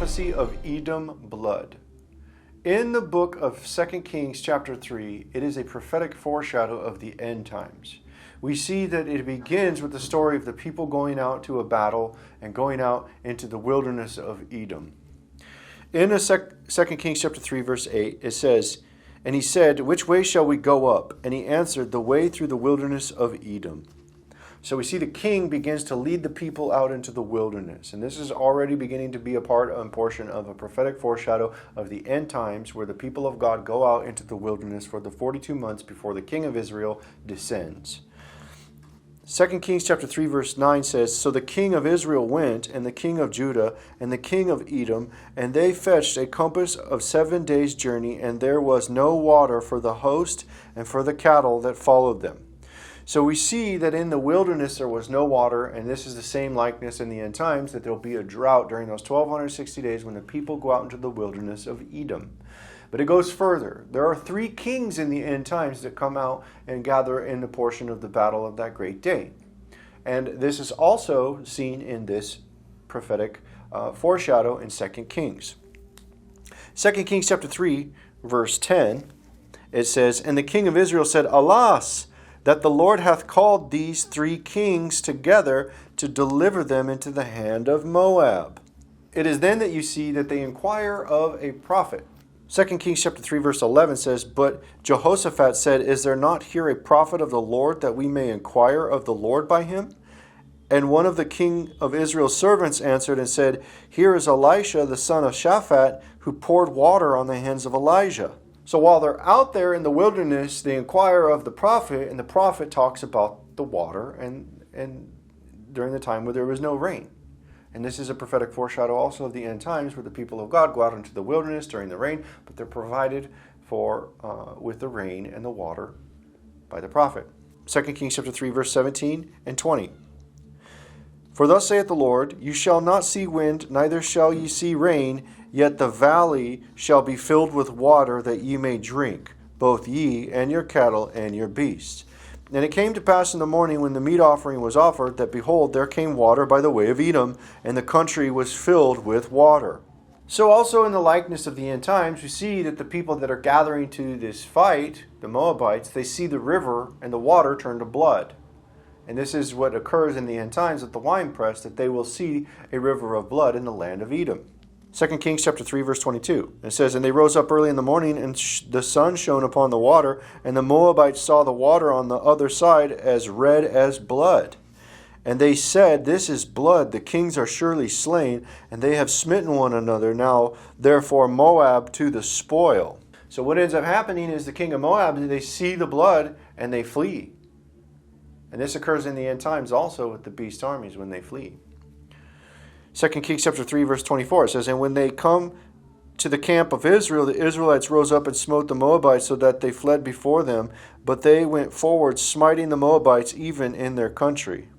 prophecy of Edom blood. In the book of 2 Kings chapter 3, it is a prophetic foreshadow of the end times. We see that it begins with the story of the people going out to a battle and going out into the wilderness of Edom. In 2 Kings chapter 3, verse 8, it says, "And he said, which way shall we go up? And he answered, the way through the wilderness of Edom." So we see the king begins to lead the people out into the wilderness. And this is already beginning to be a part and portion of a prophetic foreshadow of the end times, where the people of God go out into the wilderness for the 42 months before the king of Israel descends. 2 Kings chapter 3 verse 9 says, "So the king of Israel went, and the king of Judah, and the king of Edom, and they fetched a compass of 7 days' journey, and there was no water for the host and for the cattle that followed them." So we see that in the wilderness there was no water, and this is the same likeness in the end times, that there will be a drought during those 1260 days when the people go out into the wilderness of Edom. But it goes further. There are 3 kings in the end times that come out and gather in the portion of the battle of that great day. And this is also seen in this prophetic foreshadow in 2 Kings. 2 Kings chapter 3, verse 10, it says, "And the king of Israel said, Alas, that the Lord hath called these 3 kings together to deliver them into the hand of Moab." It is then that you see that they inquire of a prophet. 2 Kings chapter 3 verse 11 says, "But Jehoshaphat said, Is there not here a prophet of the Lord, that we may inquire of the Lord by him? And one of the king of Israel's servants answered and said, Here is Elisha the son of Shaphat, who poured water on the hands of Elijah." So while they're out there in the wilderness, they inquire of the prophet, and the prophet talks about the water and during the time where there was no rain. And this is a prophetic foreshadow also of the end times, where the people of God go out into the wilderness during the rain, but they're provided for with the rain and the water by the prophet. 2 Kings chapter 3, verse 17 and 20. "For thus saith the Lord, You shall not see wind, neither shall ye see rain, yet the valley shall be filled with water, that ye may drink, both ye and your cattle and your beasts. And it came to pass in the morning, when the meat offering was offered, that behold, there came water by the way of Edom, and the country was filled with water." So also in the likeness of the end times, we see that the people that are gathering to this fight, the Moabites, they see the river and the water turn to blood. And this is what occurs in the end times at the winepress, that they will see a river of blood in the land of Edom. 2 Kings chapter 3 verse 22. It says, "And they rose up early in the morning, and the sun shone upon the water, and the Moabites saw the water on the other side as red as blood. And they said, This is blood, the kings are surely slain, and they have smitten one another. Now therefore Moab to the spoil." So what ends up happening is the king of Moab, they see the blood and they flee. And this occurs in the end times also with the beast armies when they flee. 2 Kings chapter 3 verse 24, it says, "And when they come to the camp of Israel, the Israelites rose up and smote the Moabites, so that they fled before them. But they went forward, smiting the Moabites even in their country."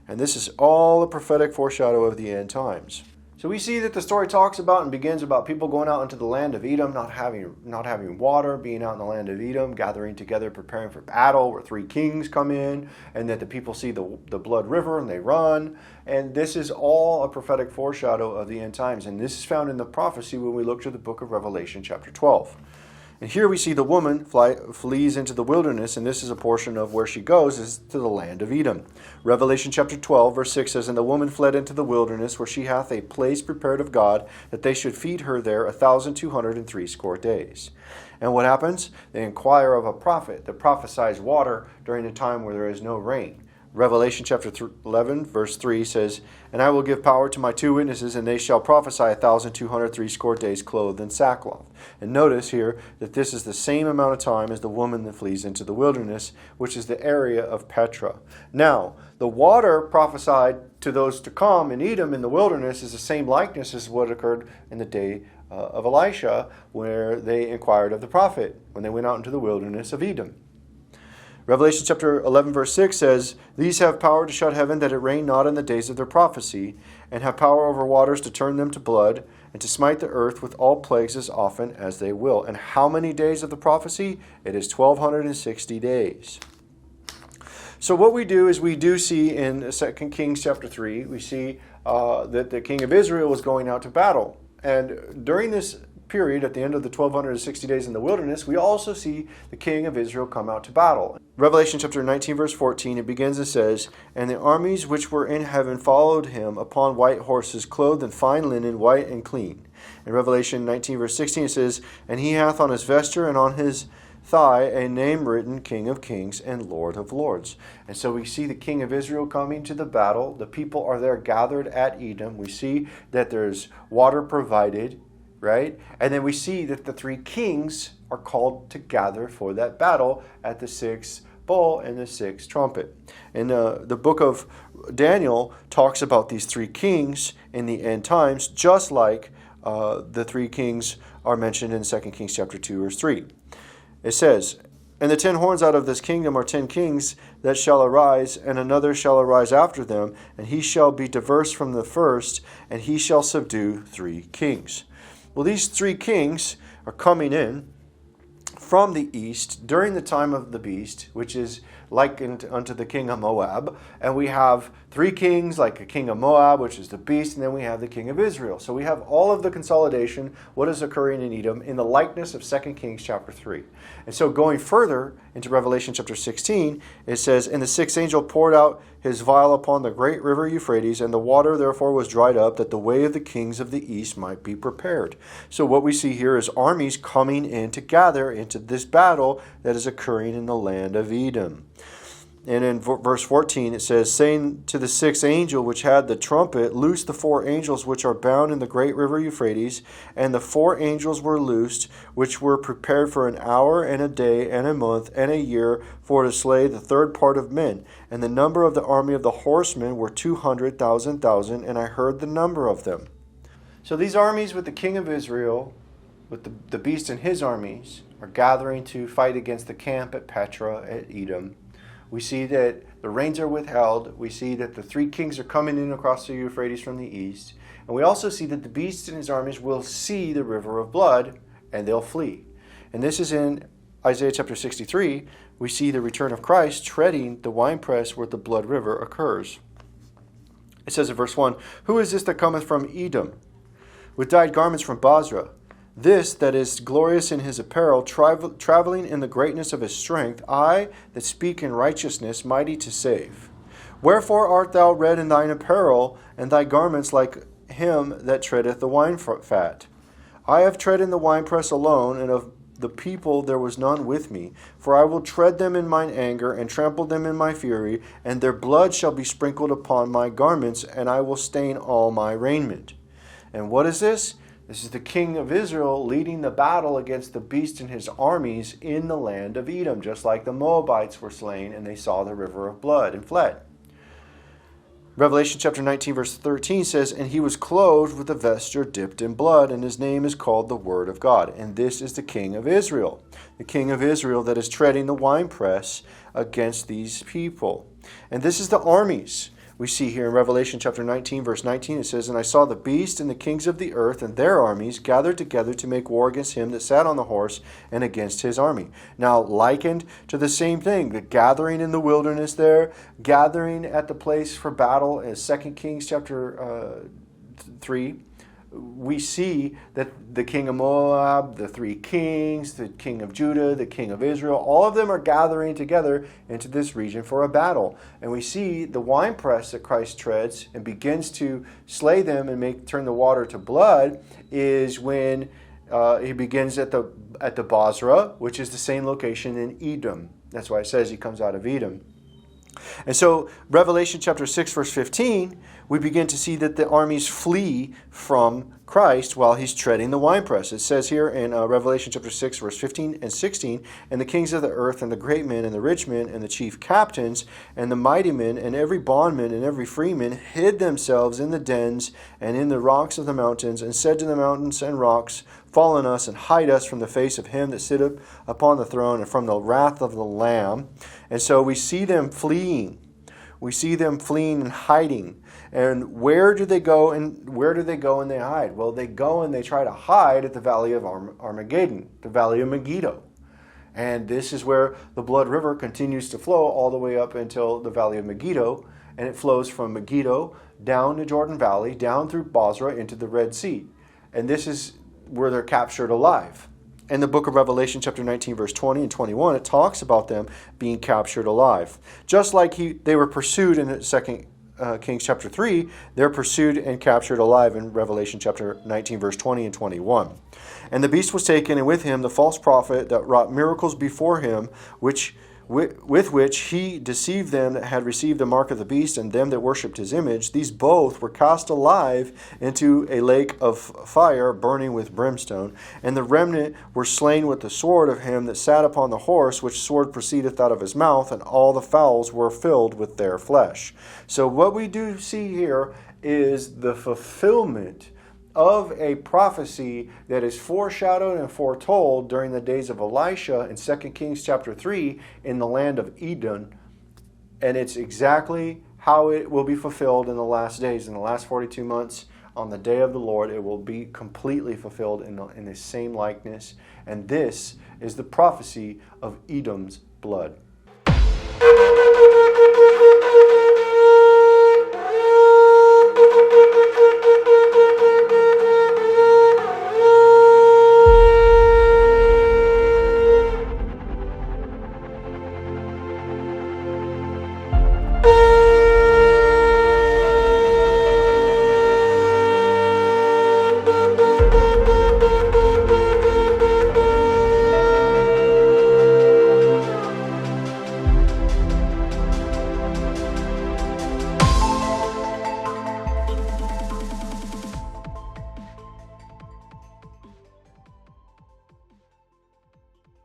And this is all a prophetic foreshadow of the end times. So we see that the story talks about and begins about people going out into the land of Edom, not having water, being out in the land of Edom, gathering together, preparing for battle, where 3 kings come in, and that the people see the blood river and they run. And this is all a prophetic foreshadow of the end times. And this is found in the prophecy when we look to the book of Revelation chapter 12. And here we see the woman flees into the wilderness, and this is a portion of where she goes, is to the land of Edom. Revelation chapter 12, verse 6 says, "And the woman fled into the wilderness, where she hath a place prepared of God, that they should feed her there 1,260 days." And what happens? They inquire of a prophet that prophesies water during a time where there is no rain. Revelation chapter 11, verse 3 says, "And I will give power to my 2 witnesses, and they shall prophesy 1,260 days clothed in sackcloth." And notice here that this is the same amount of time as the woman that flees into the wilderness, which is the area of Petra. Now, the water prophesied to those to come in Edom in the wilderness is the same likeness as what occurred in the day of Elisha, where they inquired of the prophet when they went out into the wilderness of Edom. Revelation chapter 11 verse 6 says, "These have power to shut heaven, that it rain not in the days of their prophecy, and have power over waters to turn them to blood, and to smite the earth with all plagues as often as they will." And how many days of the prophecy? It is 1260 days. So what we do is we do see in 2 Kings chapter 3, we see that the king of Israel was going out to battle. And during this period, at the end of the 1260 days in the wilderness, we also see the king of Israel come out to battle. Revelation chapter 19, verse 14, it begins and says, "And the armies which were in heaven followed him upon white horses, clothed in fine linen, white and clean." In Revelation 19, verse 16, it says, "And he hath on his vesture and on his thigh a name written, King of Kings and Lord of Lords." And so we see the king of Israel coming to the battle. The people are there gathered at Edom. We see that there's water provided, right? And then we see that the three kings are called to gather for that battle at the sixth bowl and the sixth trumpet. And the book of Daniel talks about these three kings in the end times, just like the three kings are mentioned in 2 Kings chapter 2, verse 3. It says, "And the 10 horns out of this kingdom are 10 kings that shall arise, and another shall arise after them, and he shall be diverse from the first, and he shall subdue 3 kings." Well, these 3 kings are coming in from the east during the time of the beast, which is likened unto the king of Moab. And we have 3 kings, like a king of Moab, which is the beast, and then we have the king of Israel. So we have all of the consolidation, what is occurring in Edom, in the likeness of 2 Kings chapter 3. And so going further into Revelation chapter 16, it says, "And the 6th angel poured out his vial upon the great river Euphrates, and the water therefore was dried up, that the way of the kings of the east might be prepared." So what we see here is armies coming in to gather into this battle that is occurring in the land of Edom. And in verse 14 it says, "Saying to the 6th angel which had the trumpet, Loose the 4 angels which are bound in the great river Euphrates. And the 4 angels were loosed, which were prepared for an hour and a day and a month and a year, for to slay the 3rd part of men. And the number of the army of the horsemen were 200,000, and I heard the number of them." So these armies with the king of Israel, with the beast and his armies, are gathering to fight against the camp at Petra at Edom. We see that the rains are withheld. We see that the 3 kings are coming in across the Euphrates from the east. And we also see that the beast and his armies will see the river of blood, and they'll flee. And this is in Isaiah chapter 63. We see the return of Christ treading the winepress where the blood river occurs. It says in verse 1, "Who is this that cometh from Edom, with dyed garments from Basra? This that is glorious in his apparel, traveling in the greatness of his strength, I that speak in righteousness, mighty to save. Wherefore art thou red in thine apparel, and thy garments like him that treadeth the wine fat? I have trodden the winepress alone, and of the people there was none with me. For I will tread them in mine anger, and trample them in my fury, and their blood shall be sprinkled upon my garments, and I will stain all my raiment." And what is this? This is the king of Israel leading the battle against the beast and his armies in the land of Edom, just like the Moabites were slain and they saw the river of blood and fled. Revelation chapter 19 verse 13 says, "And he was clothed with a vesture dipped in blood, and his name is called the Word of God." And this is the king of Israel. The king of Israel that is treading the winepress against these people. And this is the armies. We see here in Revelation chapter 19, verse 19, it says, "And I saw the beast and the kings of the earth and their armies gathered together to make war against him that sat on the horse and against his army." Now, likened to the same thing, the gathering in the wilderness there, gathering at the place for battle in 2 Kings chapter 3, we see that the king of Moab, the 3 kings, the king of Judah, the king of Israel, all of them are gathering together into this region for a battle. And we see the winepress that Christ treads and begins to slay them and turn the water to blood is when he begins at the Basra, which is the same location in Edom. That's why it says he comes out of Edom. And so Revelation chapter 6 verse 15, we begin to see that the armies flee from Christ while he's treading the winepress. It says here in Revelation chapter 6 verse 15 and 16, "And the kings of the earth and the great men and the rich men and the chief captains and the mighty men and every bondman and every freeman hid themselves in the dens and in the rocks of the mountains, and said to the mountains and rocks, Fall on us and hide us from the face of him that sitteth upon the throne and from the wrath of the Lamb." And so we see them fleeing. We see them fleeing and hiding. And where do they go and they hide? Well, they go and they try to hide at the valley of Armageddon, the valley of Megiddo. And this is where the blood river continues to flow all the way up until the valley of Megiddo. And it flows from Megiddo down the Jordan Valley, down through Basra into the Red Sea. And this is where they're captured alive. In the book of Revelation, chapter 19, verse 20 and 21, it talks about them being captured alive. Just like they were pursued in 2 Kings chapter 3, they're pursued and captured alive in Revelation chapter 19, verse 20 and 21. And the beast was taken, and with him the false prophet that wrought miracles before him, with which he deceived them that had received the mark of the beast and them that worshipped his image. These both were cast alive into a lake of fire burning with brimstone. And the remnant were slain with the sword of him that sat upon the horse, which sword proceedeth out of his mouth, and all the fowls were filled with their flesh. So what we do see here is the fulfillment of a prophecy that is foreshadowed and foretold during the days of Elisha in 2 Kings chapter 3 in the land of Edom. And it's exactly how it will be fulfilled in the last days. In the last 42 months, on the day of the Lord, it will be completely fulfilled in the same likeness. And this is the prophecy of Edom's blood.